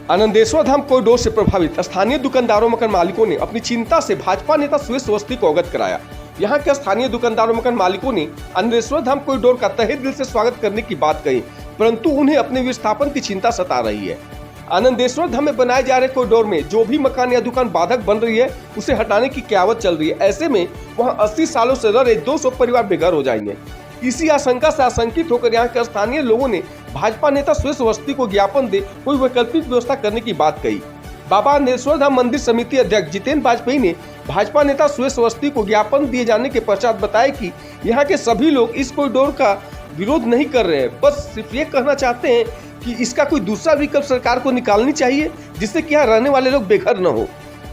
आनंदेश्वर धाम corridor से प्रभावित स्थानीय दुकानदारों मकान मालिकों ने अपनी चिंता से भाजपा नेता सुरेश अवस्थी को अवगत कराया। यहाँ के स्थानीय दुकानदारों मकान मालिकों ने आनंदेश्वर धाम कॉरिडोर का तहे दिल से स्वागत करने की बात कही, परंतु उन्हें अपने विस्थापन की चिंता सता रही है। आनंदेश्वर धाम में बनाए जा रहे कॉरिडोर में जो भी मकान या दुकान बाधक बन रही है उसे हटाने की क़यामत चल रही है। ऐसे में वहाँ 80 सालों से रह रहे 200 परिवार बेघर हो जाएंगे। इसी आशंका से आशंकित होकर यहाँ के स्थानीय लोगों ने भाजपा नेता सुरेश अवस्थी को ज्ञापन दे कोई वैकल्पिक व्यवस्था करने की बात कही। बाबा आनंदेश्वर धाम मंदिर समिति अध्यक्ष जितेंद्र वाजपेयी ने भाजपा नेता सुरेश अवस्थी को ज्ञापन दिए जाने के पश्चात बताया कि यहाँ के सभी लोग इस कॉरिडोर का विरोध नहीं कर रहे हैं, बस सिर्फ ये कहना चाहते हैं कि इसका कोई दूसरा विकल्प सरकार को निकालनी चाहिए जिससे कि यहाँ रहने वाले लोग बेघर न हो।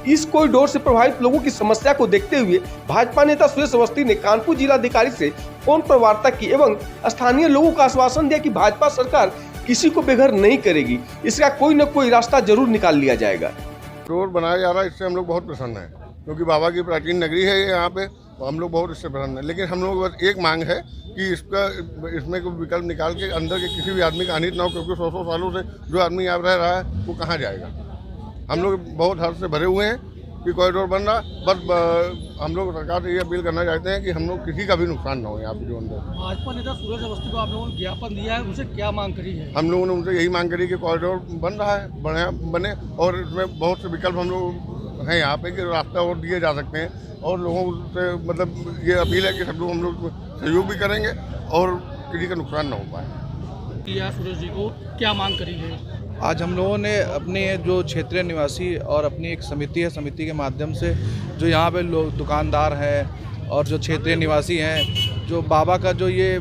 इस कॉरिडोर से प्रभावित लोगों की समस्या को देखते हुए भाजपा नेता सुरेश अवस्थी ने कानपुर जिलाधिकारी से फोन पर वार्ता की एवं स्थानीय लोगों को आश्वासन दिया कि भाजपा सरकार किसी को बेघर नहीं करेगी, इसका कोई न कोई रास्ता जरूर निकाल लिया जाएगा। रोड बनाया जा रहा है, इससे हम लोग बहुत प्रसन्न हैं क्योंकि बाबा की प्राचीन नगरी है यहाँ पे, तो हम लोग बहुत इससे प्रसन्न हैं। लेकिन हम लोग बस एक मांग है कि इसमें कोई विकल्प निकाल के अंदर के किसी भी आदमी का हानि ना हो, क्योंकि 100 सालों से जो आदमी यहाँ रह रहा है वो कहाँ जाएगा। हम लोग बहुत हद से भरे हुए हैं कि कॉरिडोर बन रहा, बस हम लोग सरकार से ये अपील करना चाहते हैं कि हम लोग किसी का भी नुकसान ना हो यहाँ पे जो अंदर। भाजपा नेता सुरेश अवस्थी को आप लोगों ने ज्ञापन दिया है, उनसे क्या मांग करी है? हम लोगों ने उनसे यही मांग करी कि कॉरिडोर बन रहा है, बढ़िया बने, और इसमें बहुत से विकल्प हम लोग हैं यहाँ पे कि रास्ता और दिए जा सकते हैं, और लोगों से मतलब ये अपील है कि सब लोग हम लोग सहयोग भी करेंगे और किसी का नुकसान ना हो पाए। सुरेश जी को क्या मांग करी है? आज हम लोगों ने अपने जो क्षेत्रीय निवासी और अपनी एक समिति है, समिति के माध्यम से जो यहाँ पे लोग दुकानदार हैं और जो क्षेत्रीय निवासी हैं, जो बाबा का जो ये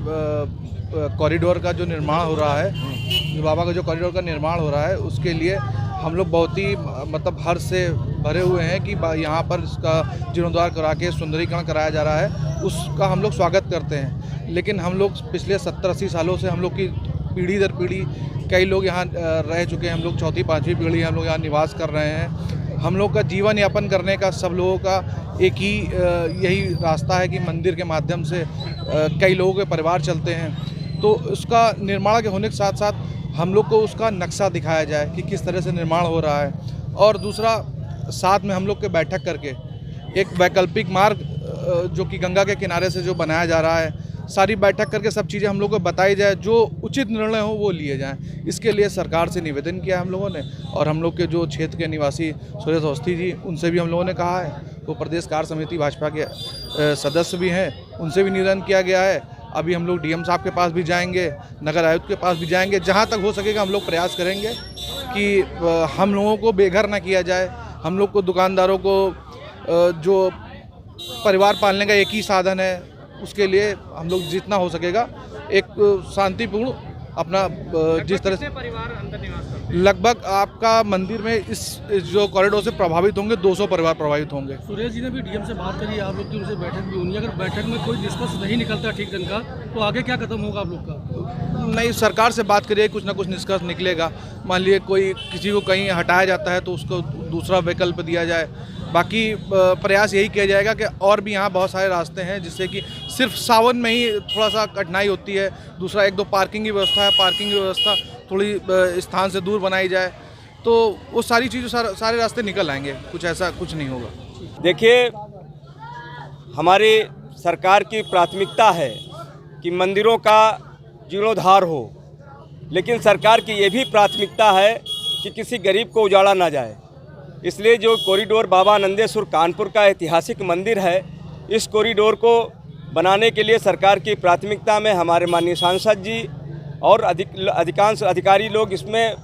कॉरिडोर का जो निर्माण हो रहा है, बाबा का जो कॉरिडोर का निर्माण हो रहा है, उसके लिए हम लोग बहुत ही मतलब हर्ष से भरे हुए हैं कि यहाँ पर इसका जीर्णोद्धार करा के सुंदरीकरण कराया जा रहा है, उसका हम लोग स्वागत करते हैं। लेकिन हम लोग पिछले 70-80 सालों से हम लोग की पीढ़ी दर पीढ़ी कई लोग यहाँ रह चुके हैं, हम लोग चौथी पाँचवीं पीढ़ी हम लोग यहाँ निवास कर रहे हैं। हम लोग का जीवन यापन करने का सब लोगों का एक ही यही रास्ता है कि मंदिर के माध्यम से कई लोगों के परिवार चलते हैं, तो उसका निर्माण के होने के साथ साथ हम लोग को उसका नक्शा दिखाया जाए कि किस तरह से निर्माण हो रहा है, और दूसरा साथ में हम लोग के बैठक करके एक वैकल्पिक मार्ग जो कि गंगा के किनारे से जो बनाया जा रहा है, सारी बैठक करके सब चीज़ें हम लोग को बताई जाए, जो उचित निर्णय हो वो लिए जाएं। इसके लिए सरकार से निवेदन किया हम लोगों ने, और हम लोग के जो क्षेत्र के निवासी सुरेश अवस्थी जी, उनसे भी हम लोगों ने कहा है, वो प्रदेश कार्य समिति भाजपा के सदस्य भी हैं, उनसे भी निवेदन किया गया है। अभी हम लोग डीएम साहब के पास भी जाएंगे, नगर आयुक्त के पास भी जाएंगे, जहाँ तक हो सकेगा हम लोग प्रयास करेंगे कि हम लोगों को बेघर ना किया जाए। हम लोग को दुकानदारों को जो परिवार पालने का एक ही साधन है, उसके लिए हम लोग जितना हो सकेगा एक शांतिपूर्ण अपना जिस तरह से परिवार अंदर निवास करते हैं। लगभग आपका मंदिर में इस जो कॉरिडोर से प्रभावित होंगे 200 परिवार प्रभावित होंगे। सुरेश जी ने भी डीएम से बात करी, आप लोग की उनसे बैठक भी होनी है। अगर बैठक में कोई निष्कर्ष नहीं निकलता ठीक ढंग का, तो आगे क्या कदम होगा आप लोग का? नहीं, सरकार से बात करिए, कुछ ना कुछ निष्कर्ष निकलेगा। मान लीजिए कोई किसी को कहीं हटाया जाता है तो उसको दूसरा विकल्प दिया जाए। बाकी प्रयास यही किया जाएगा कि और भी यहाँ बहुत सारे रास्ते हैं जिससे कि सिर्फ सावन में ही थोड़ा सा कठिनाई होती है। दूसरा 1-2 पार्किंग की व्यवस्था है, पार्किंग की व्यवस्था थोड़ी स्थान से दूर बनाई जाए, तो वो सारी चीज़ें सारे रास्ते निकल आएंगे, कुछ ऐसा कुछ नहीं होगा। देखिए, हमारी सरकार की प्राथमिकता है कि मंदिरों का जीर्णोद्धार हो, लेकिन सरकार की ये भी प्राथमिकता है कि किसी गरीब को उजाड़ा ना जाए। इसलिए जो कॉरिडोर बाबा आनंदेश्वर कानपुर का ऐतिहासिक मंदिर है, इस कॉरिडोर को बनाने के लिए सरकार की प्राथमिकता में हमारे माननीय सांसद जी और अधिकांश अधिकारी लोग इसमें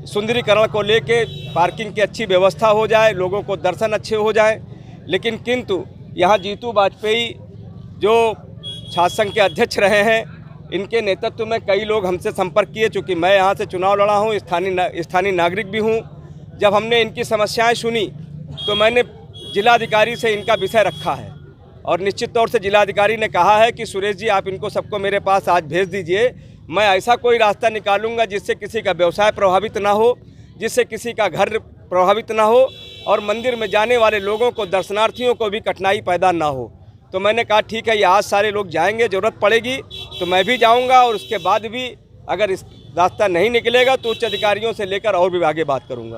सुंदरीकरण को लेके पार्किंग की अच्छी व्यवस्था हो जाए, लोगों को दर्शन अच्छे हो जाए। लेकिन किंतु यहाँ जीतू वाजपेयी जो छात्र संघ के अध्यक्ष रहे हैं, इनके नेतृत्व में कई लोग हमसे संपर्क किए। चूँकि मैं यहाँ से चुनाव लड़ा हूँ, स्थानीय नागरिक भी हूँ। जब हमने इनकी समस्याएं सुनी तो मैंने जिलाधिकारी से इनका विषय रखा है, और निश्चित तौर से जिलाधिकारी ने कहा है कि सुरेश जी आप इनको सबको मेरे पास आज भेज दीजिए, मैं ऐसा कोई रास्ता निकालूंगा जिससे किसी का व्यवसाय प्रभावित ना हो, जिससे किसी का घर प्रभावित ना हो, और मंदिर में जाने वाले लोगों को, दर्शनार्थियों को भी कठिनाई पैदा ना हो। तो मैंने कहा ठीक है, ये आज सारे लोग जाएंगे, ज़रूरत पड़ेगी तो मैं भी जाऊँगा, और उसके बाद भी अगर इस रास्ता नहीं निकलेगा तो उच्च अधिकारियों से लेकर और भी आगे बात करूंगा।